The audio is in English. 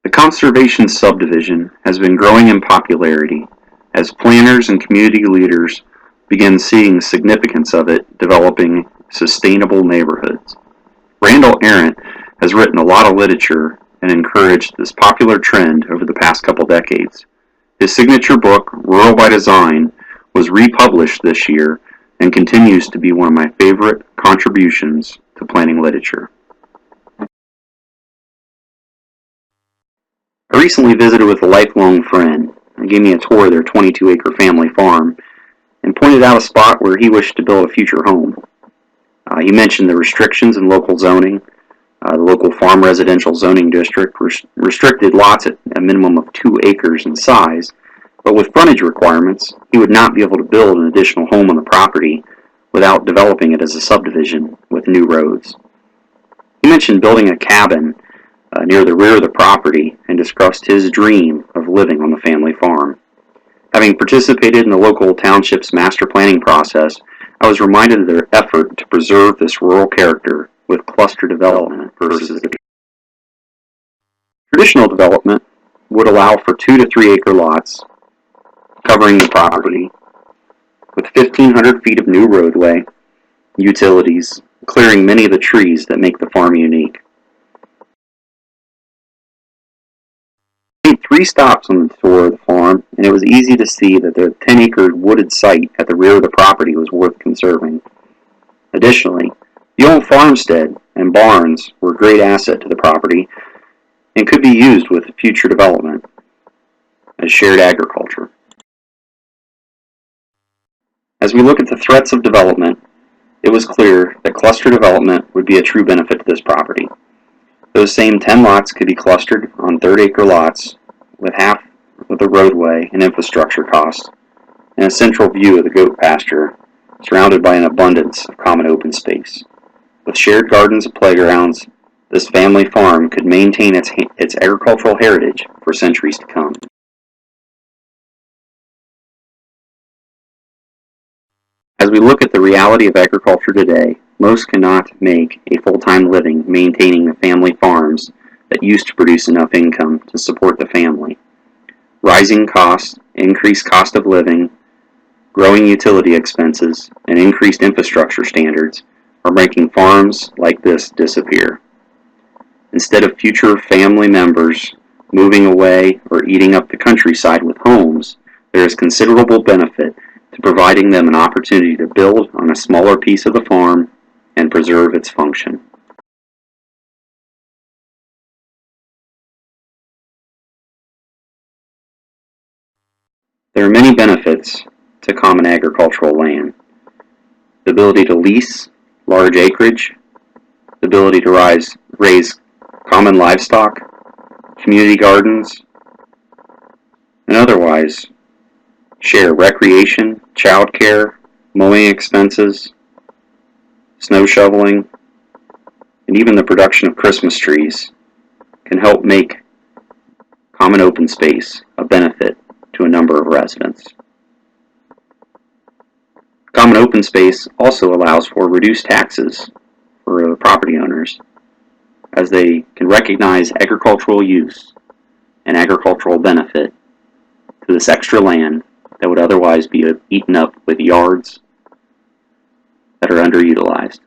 The conservation subdivision has been growing in popularity as planners and community leaders begin seeing the significance of it developing sustainable neighborhoods. Randall Arendt has written a lot of literature and encouraged this popular trend over the past couple decades. His signature book, Rural by Design, was republished this year and continues to be one of my favorite contributions to planning literature. I recently visited with a lifelong friend and gave me a tour of their 22-acre family farm and pointed out a spot where he wished to build a future home. He mentioned the restrictions in local zoning. The local farm residential zoning district restricted lots at a minimum of 2 acres in size, but with frontage requirements, he would not be able to build an additional home on the property without developing it as a subdivision with new roads. He mentioned building a cabin near the rear of the property and discussed his dream of living on the family farm. Having participated in the local township's master planning process, I was reminded of their effort to preserve this rural character with cluster development versus traditional development would allow for 2 to 3 acre lots covering the property with 1,500 feet of new roadway, utilities, clearing many of the trees that make the farm unique. I made 3 stops on the tour of the farm, and it was easy to see that the 10-acre wooded site at the rear of the property was worth conserving. Additionally, the old farmstead and barns were a great asset to the property and could be used with future development as shared agriculture. As we look at the threats of development, it was clear that cluster development would be a true benefit to this property. Those same 10 lots could be clustered on 30-acre lots with half of the roadway and infrastructure costs and a central view of the goat pasture surrounded by an abundance of common open space. With shared gardens and playgrounds, this family farm could maintain its agricultural heritage for centuries to come. As we look at the reality of agriculture today, most cannot make a full-time living maintaining the family farms that used to produce enough income to support the family. Rising costs, increased cost of living, growing utility expenses, and increased infrastructure standards are making farms like this disappear. Instead of future family members moving away or eating up the countryside with homes, there is considerable benefit to providing them an opportunity to build on a smaller piece of the farm and preserve its function. There are many benefits to common agricultural land. The ability to lease large acreage, the ability to raise common livestock, community gardens, and otherwise share recreation, childcare, mowing expenses, snow shoveling, and even the production of Christmas trees can help make common open space a benefit to a number of residents. Common open space also allows for reduced taxes for property owners as they can recognize agricultural use and agricultural benefit to this extra land that would otherwise be eaten up with yards that are underutilized.